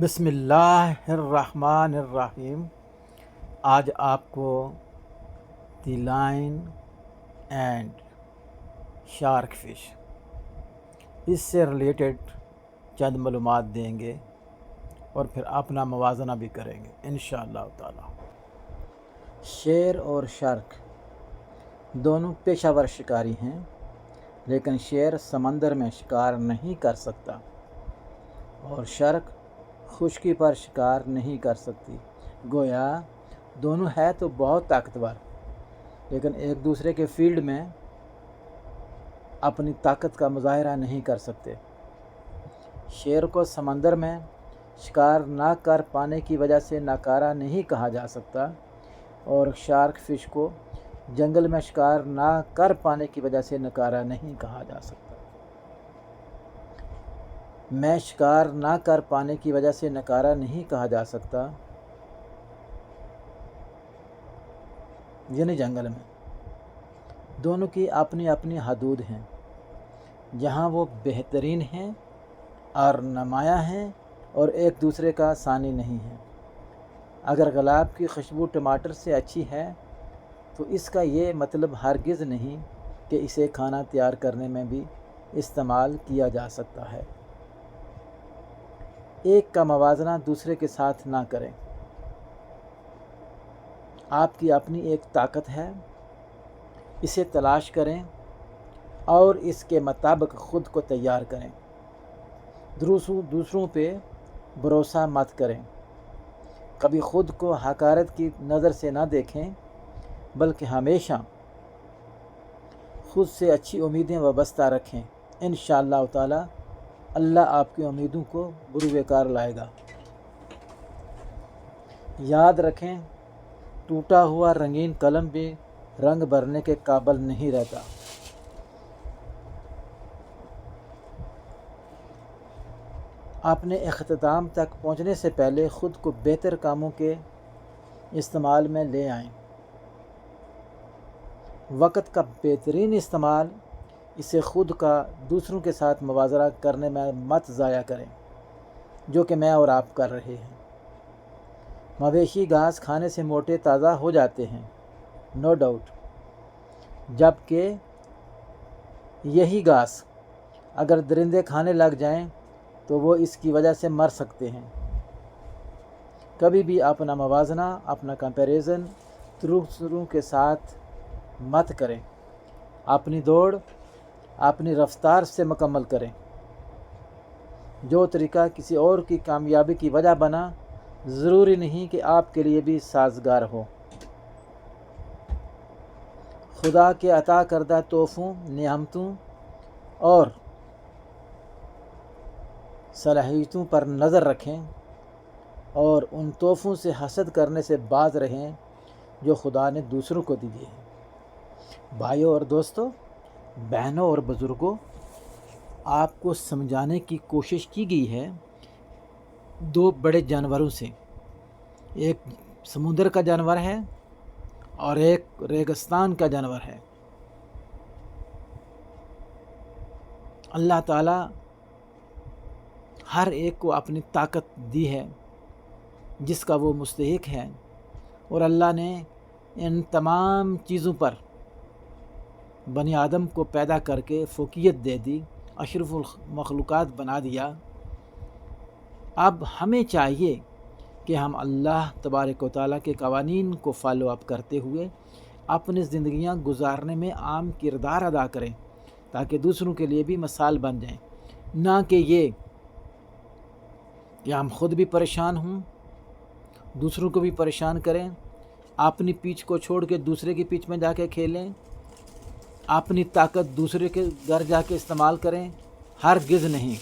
बिस्मिल्लाहिर्रहमानिर्रहीम। आज आपको दी लाइन एंड शार्क फिश इससे रिलेटेड चंद मालूमात देंगे और फिर अपना मवाज़ना भी करेंगे इंशाअल्लाह ताला। शेर और शार्क दोनों पेशावर शिकारी हैं, लेकिन शेर समंदर में शिकार नहीं कर सकता और शार्क खुश्की पर शिकार नहीं कर सकती। गोया दोनों है तो बहुत ताकतवर, लेकिन एक दूसरे के फील्ड में अपनी ताकत का मुजाहरा नहीं कर सकते। शेर को समंदर में शिकार ना कर पाने की वजह से नकारा नहीं कहा जा सकता और शार्क फिश को जंगल में शिकार ना कर पाने की वजह से नकारा नहीं कहा जा सकता। मैं शिकार ना कर पाने की वजह से नकारा नहीं कहा जा सकता, यानी जंगल में दोनों की अपनी अपनी हदूद हैं, जहाँ वो बेहतरीन हैं और नुमाया हैं और एक दूसरे का सानी नहीं है। अगर गुलाब की खुशबू टमाटर से अच्छी है तो इसका ये मतलब हरगिज़ नहीं कि इसे खाना तैयार करने में भी इस्तेमाल किया जा सकता है। एक का मवाजना दूसरे के साथ ना करें। आपकी अपनी एक ताकत है, इसे तलाश करें और इसके मुताबिक ख़ुद को तैयार करें। दूसरों पे भरोसा मत करें। कभी ख़ुद को हकारत की नज़र से ना देखें, बल्कि हमेशा ख़ुद से अच्छी उम्मीदें वाबस्ता रखें। इंशाअल्लाह ताला अल्लाह आपकी उम्मीदों को बुरुवेकार लाएगा। याद रखें, टूटा हुआ रंगीन कलम भी रंग भरने के काबिल नहीं रहता। अपने इख्तिताम तक पहुंचने से पहले ख़ुद को बेहतर कामों के इस्तेमाल में ले आएं। वक़्त का बेहतरीन इस्तेमाल, इसे ख़ुद का दूसरों के साथ मुवाज़ना करने में मत ज़ाया करें, जो कि मैं और आप कर रहे हैं। मवेशी घास खाने से मोटे ताज़ा हो जाते हैं, नो डाउट, जबकि यही घास अगर दरिंदे खाने लग जाएं तो वो इसकी वजह से मर सकते हैं। कभी भी अपना मवाज़ना, अपना कंपैरिजन दूसरों के साथ मत करें। अपनी दौड़ अपनी रफ्तार से मुकम्मल करें। जो तरीका किसी और की कामयाबी की वजह बना, ज़रूरी नहीं कि आपके लिए भी साजगार हो। खुदा के अता करदा तोहफ़ों, नेमतों और सलाहियतों पर नज़र रखें और उन तोहफ़ों से हसद करने से बाज रहें जो खुदा ने दूसरों को दिए हैं। भाइयों और दोस्तों, बहनों और बुज़ुर्गों, आपको समझाने की कोशिश की गई है दो बड़े जानवरों से। एक समुद्र का जानवर है और एक रेगिस्तान का जानवर है। अल्लाह ताला हर एक को अपनी ताकत दी है जिसका वो मुस्तहिक है, और अल्लाह ने इन तमाम चीज़ों पर बनी आदम को पैदा करके फ़ोकियत दे दी, अशरफुल मखलूक़ात बना दिया। अब हमें चाहिए कि हम अल्लाह तबारक व तआला के कवानीन को फॉलो अप करते हुए अपनी ज़िंदगियां गुजारने में आम किरदार अदा करें, ताकि दूसरों के लिए भी मिसाल बन जाएं। ना कि ये कि हम ख़ुद भी परेशान हों, दूसरों को भी परेशान करें, अपनी पीठ को छोड़ के दूसरे की पीठ में जाके खेलें, अपनी ताकत दूसरे के घर जाके इस्तेमाल करें। हरगिज़ नहीं।